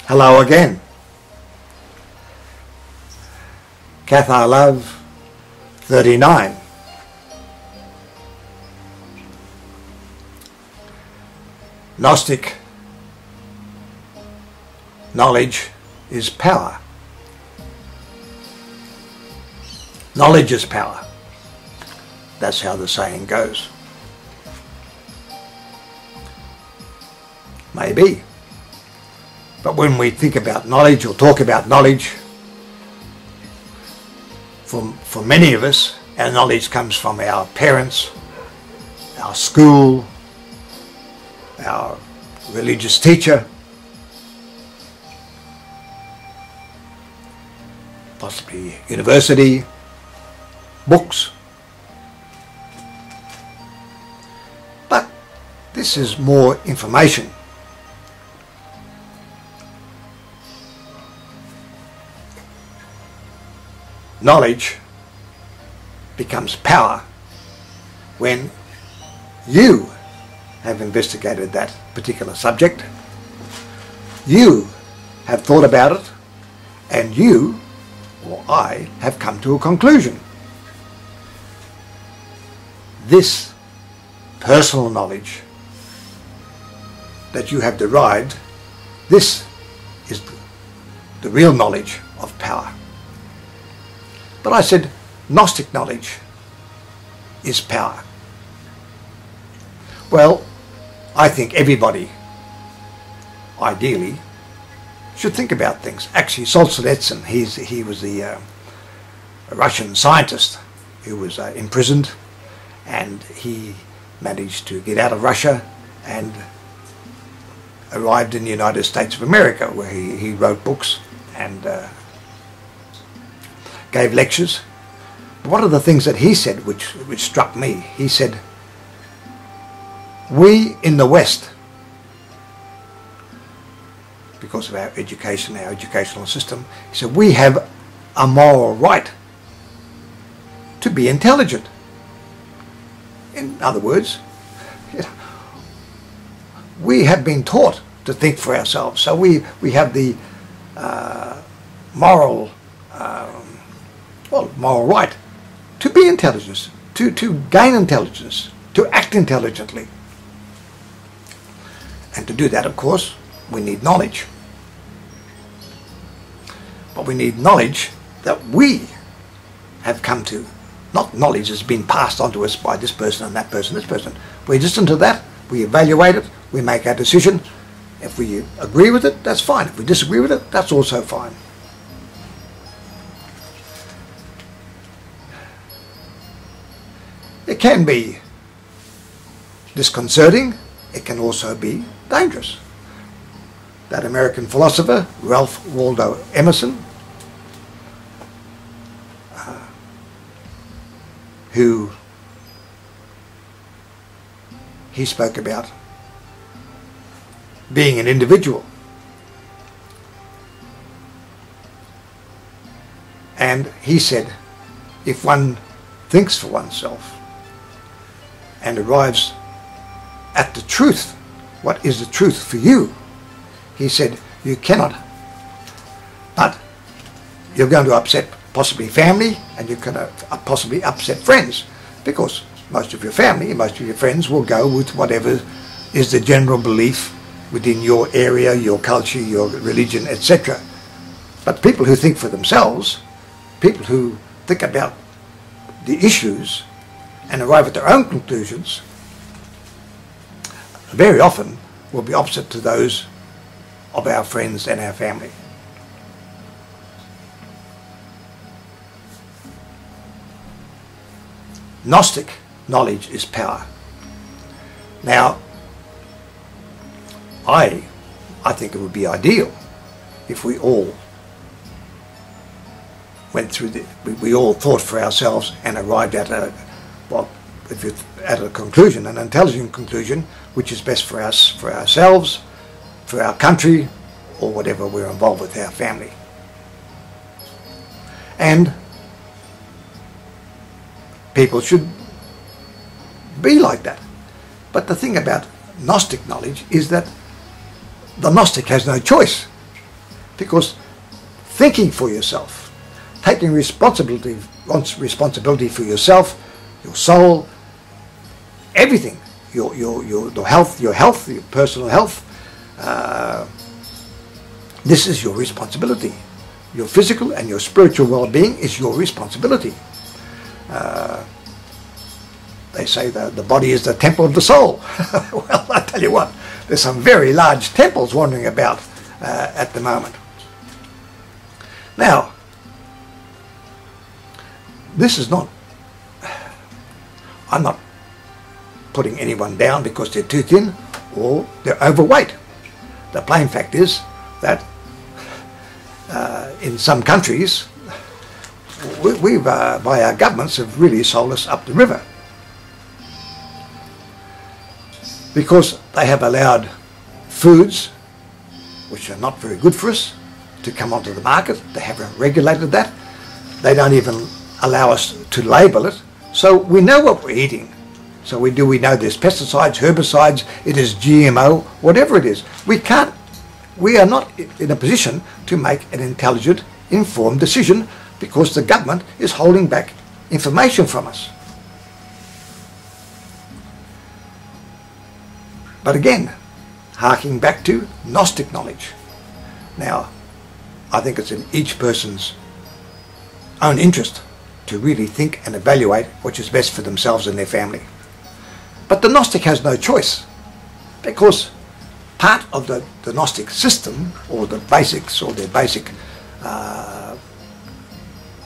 Hello again. Cathar Love 39. Gnostic knowledge is power. Knowledge is power. That's how the saying goes. Maybe. But when we think about knowledge or talk about knowledge, for many of us, our knowledge comes from our parents, our school, our religious teacher, possibly university, books. But this is more information. Knowledge becomes power when you have investigated that particular subject, you have thought about it, and you or I have come to a conclusion. This personal knowledge that you have derived, this is the real knowledge of power. But I said Gnostic knowledge is power. Well, I think everybody, ideally, should think about things. Actually, Solzhenitsyn, he was the Russian scientist who was imprisoned, and he managed to get out of Russia and arrived in the United States of America, where he wrote books and gave lectures. But one of the things that he said, which struck me, he said, we in the West, because of our education, our educational system, he said, we have a moral right to be intelligent. In other words, we have been taught to think for ourselves, so we have the moral right to be intelligent, to gain intelligence, to act intelligently. And to do that, of course, we need knowledge. But we need knowledge that we have come to. Not knowledge that's been passed on to us by this person and that person, this person. We listen to that, we evaluate it, we make our decision. If we agree with it, that's fine. If we disagree with it, that's also fine. It can be disconcerting. It can also be dangerous. That American philosopher, Ralph Waldo Emerson, who he spoke about being an individual. And he said, if one thinks for oneself and arrives at the truth, what is the truth for you? He said, you cannot, but you're going to upset possibly family, and you're going to possibly upset friends, because most of your family, most of your friends will go with whatever is the general belief within your area, your culture, your religion, etc. But people who think for themselves, people who think about the issues and arrive at their own conclusions, very often will be opposite to those of our friends and our family. Gnostic knowledge is power. Now, I think it would be ideal if we all went through we all thought for ourselves and arrived at a conclusion, an intelligent conclusion, which is best for us, for ourselves, for our country, or whatever we're involved with, our family. And people should be like that. But the thing about Gnostic knowledge is that the Gnostic has no choice. Because thinking for yourself, taking responsibility for yourself, your soul, everything, your health, your personal health, this is your responsibility. Your physical and your spiritual well-being is your responsibility. They say that the body is the temple of the soul. Well, I tell you what, there's some very large temples wandering about at the moment. Now, this is not, I'm not putting anyone down because they're too thin or they're overweight. The plain fact is that in some countries, we've by our governments have really sold us up the river, because they have allowed foods which are not very good for us to come onto the market. They haven't regulated that. They don't even allow us to label it, so we know what we're eating. So we know there's pesticides, herbicides, it is GMO, whatever it is. We are not in a position to make an intelligent, informed decision because the government is holding back information from us. But again, harking back to Gnostic knowledge. Now, I think it's in each person's own interest to really think and evaluate what is best for themselves and their family. But the Gnostic has no choice, because part of the Gnostic system, or the basics, or their basic,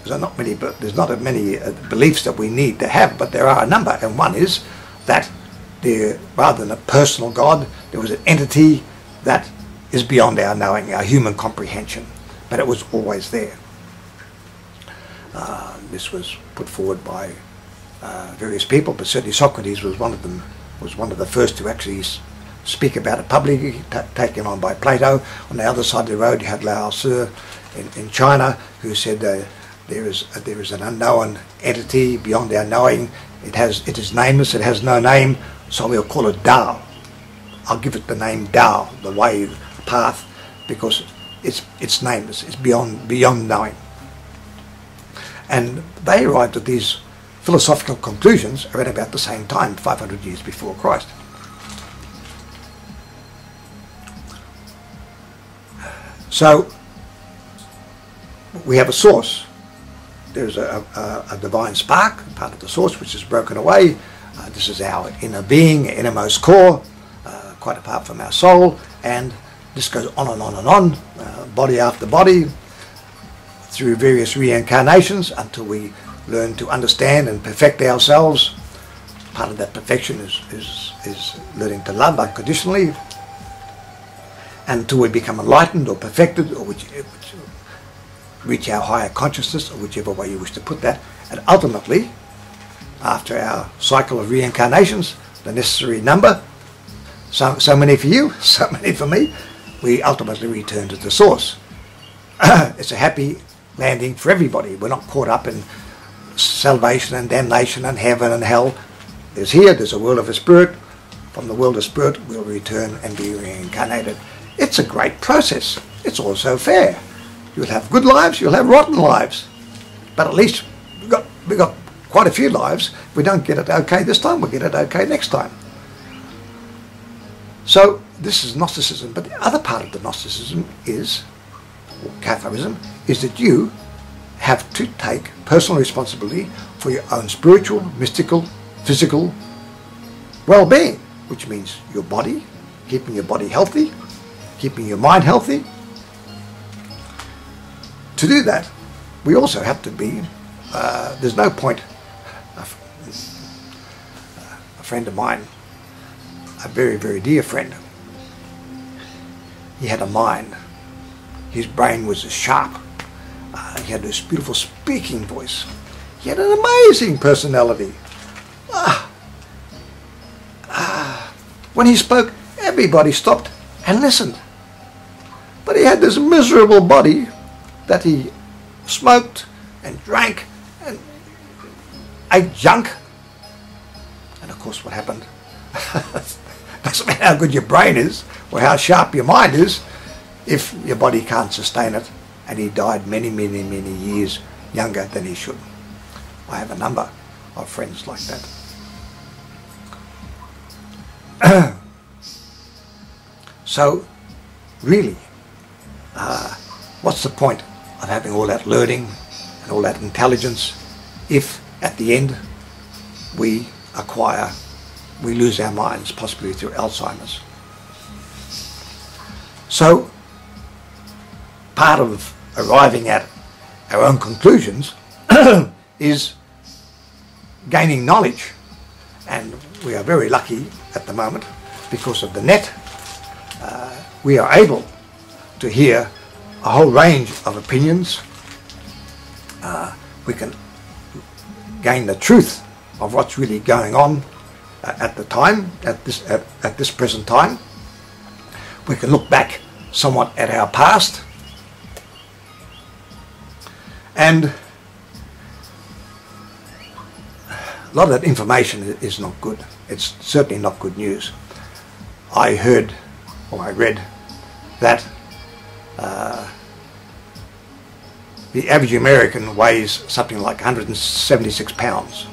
there's not many beliefs that we need to have, but there are a number, and one is that there, rather than a personal God, there was an entity that is beyond our knowing, our human comprehension, but it was always there. This was put forward by various people, but certainly Socrates was one of them. Was one of the first to actually speak about it publicly, taken on by Plato. On the other side of the road, you had Lao Tzu in China, who said there is an unknown entity beyond our knowing. It is nameless. It has no name, so we'll call it Tao. I'll give it the name Tao, the way, the path, because it's nameless. It's beyond knowing. And they arrived at these philosophical conclusions around about the same time, 500 years before Christ. So we have a source. There's a divine spark, part of the source, which is broken away. This is our inner being, innermost core, quite apart from our soul, and this goes on and on and on, body after body, through various reincarnations until we learn to understand and perfect ourselves. Part of that perfection is learning to love unconditionally, until we become enlightened or perfected, or reach our higher consciousness, or whichever way you wish to put that. And ultimately, after our cycle of reincarnations, the necessary number, so many for you, so many for me, we ultimately return to the source. It's a happy landing for everybody. We're not caught up in salvation and damnation and heaven and hell. There's a world of a spirit. From the world of spirit, we'll return and be reincarnated. It's a great process. It's also fair. You'll have good lives, you'll have rotten lives. But at least we've got quite a few lives. If we don't get it okay this time, we'll get it okay next time. So this is Gnosticism. But the other part of the Gnosticism is, or Catharism, is that you have to take personal responsibility for your own spiritual, mystical, physical well-being, which means your body, keeping your body healthy, keeping your mind healthy. To do that, we also have to be, there's no point, a friend of mine, a very, very dear friend, he had a mind. His brain was sharp. He had this beautiful speaking voice. He had an amazing personality. When he spoke, everybody stopped and listened. But he had this miserable body that he smoked and drank and ate junk. And of course, what happened? Doesn't matter how good your brain is or how sharp your mind is. if your body can't sustain it, and he died many, many, many years younger than he should. I have a number of friends like that. So, really, what's the point of having all that learning and all that intelligence if at the end we lose our minds, possibly through Alzheimer's? So, part of arriving at our own conclusions is gaining knowledge, and we are very lucky at the moment because of the net. We are able to hear a whole range of opinions. We can gain the truth of what's really going on at the time, at this present time. We can look back somewhat at our past, and a lot of that information is not good. It's certainly not good news. I heard, or I read, that the average American weighs something like 176 pounds,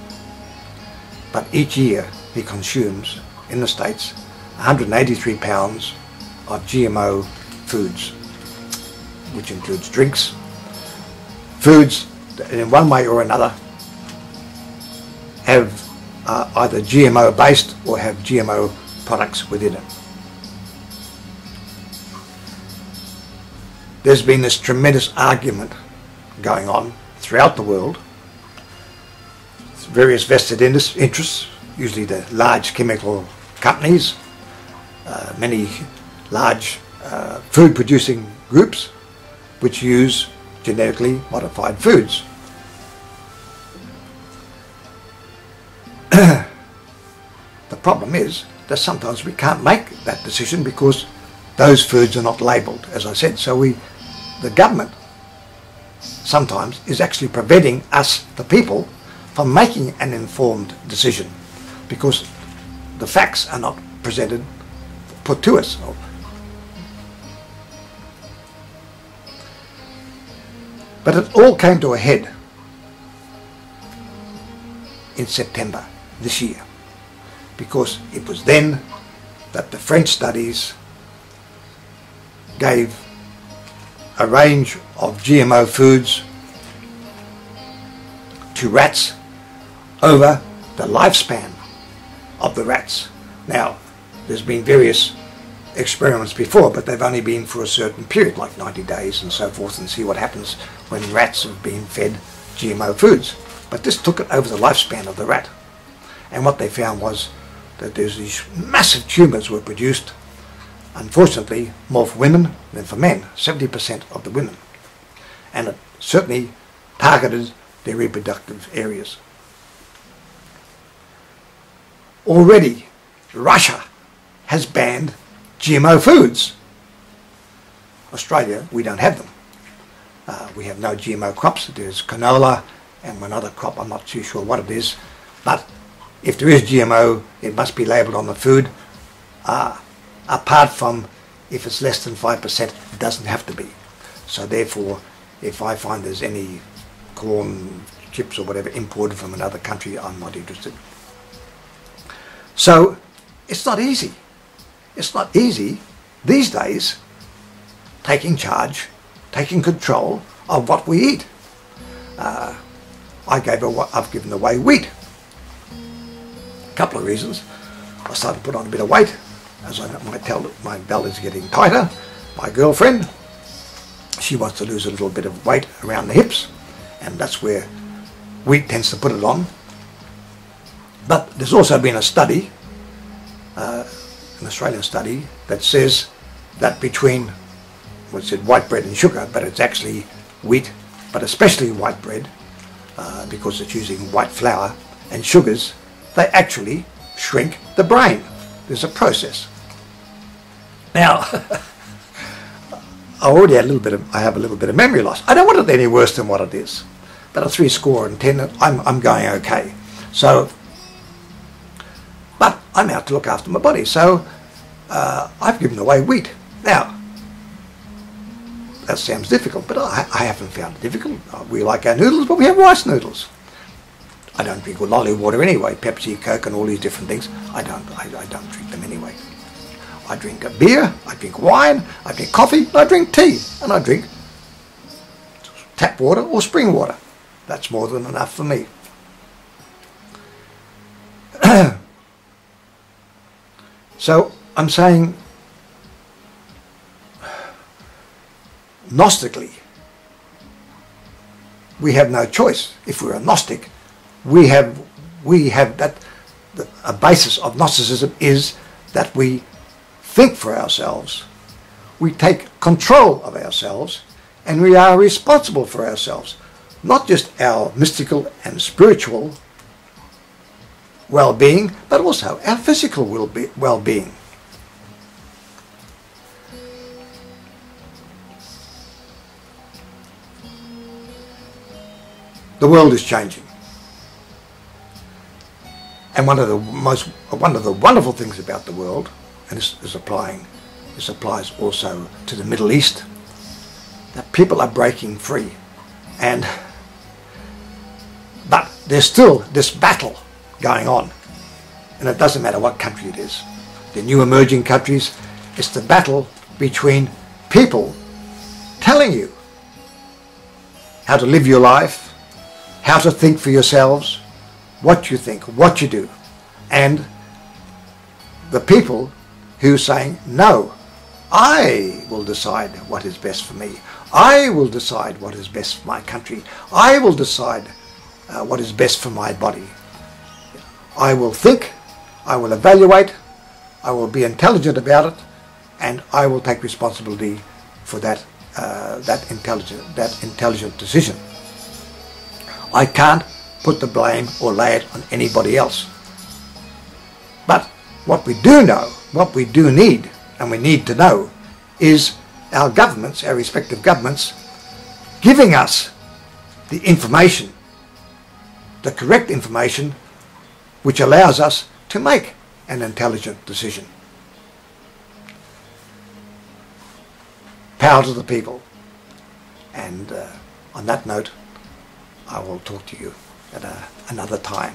but each year he consumes in the States 183 pounds of GMO foods, which includes drinks, foods that in one way or another have either GMO based or have GMO products within it. There's been this tremendous argument going on throughout the world. Various vested interests, usually the large chemical companies, many large food producing groups which use genetically modified foods. The problem is that sometimes we can't make that decision because those foods are not labelled, as I said. So the government sometimes is actually preventing us, the people, from making an informed decision because the facts are not put to us. But it all came to a head in September this year, because it was then that the French studies gave a range of GMO foods to rats over the lifespan of the rats. Now, there's been various experiments before, but they've only been for a certain period, like 90 days and so forth, and see what happens when rats have been fed GMO foods. But this took it over the lifespan of the rat. And what they found was that there's these massive tumours were produced, unfortunately more for women than for men, 70% of the women. And it certainly targeted their reproductive areas. Already, Russia has banned GMO foods. Australia, we don't have them. We have no GMO crops. There's canola and one other crop, I'm not too sure what it is. But if there is GMO, it must be labelled on the food. Apart from if it's less than 5%, it doesn't have to be. So therefore, if I find there's any corn chips or whatever imported from another country, I'm not interested. So it's not easy. It's not easy these days taking charge, taking control of what we eat. I've given away wheat. A couple of reasons. I started to put on a bit of weight. As I might tell, my belt is getting tighter. My girlfriend, she wants to lose a little bit of weight around the hips, and that's where wheat tends to put it on. But there's also been a study, an Australian study, that says that between, well, it said white bread and sugar, but it's actually wheat, but especially white bread, because it's using white flour and sugars, they actually shrink the brain. There's a process. Now, I have a little bit of memory loss. I don't want it any worse than what it is. But at 70, I'm going okay. So, but I'm out to look after my body. So, I've given away wheat. Now, that sounds difficult, but I haven't found it difficult. We like our noodles, but we have rice noodles. I don't drink lolly water anyway, Pepsi, Coke and all these different things. I don't drink them anyway. I drink a beer, I drink wine, I drink coffee, and I drink tea, and I drink tap water or spring water. That's more than enough for me. So I'm saying, Gnostically, we have no choice. If we're a Gnostic, we have that. A basis of Gnosticism is that we think for ourselves, we take control of ourselves, and we are responsible for ourselves. Not just our mystical and spiritual well-being, but also our physical well-being. The world is changing. And one of the wonderful things about the world, and this applies also to the Middle East, that people are breaking free. But there's still this battle going on, and it doesn't matter what country it is. The new emerging countries, it's the battle between people telling you how to live your life, how to think for yourselves, what you think, what you do, and the people who are saying, no, I will decide what is best for me. I will decide what is best for my country. I will decide what is best for my body. I will think, I will evaluate, I will be intelligent about it, and I will take responsibility for that intelligent decision. I can't put the blame or lay it on anybody else. But what we do know, what we do need, and we need to know, is our governments, our respective governments, giving us the information, the correct information, which allows us to make an intelligent decision. Power to the people. And on that note, I will talk to you at another time.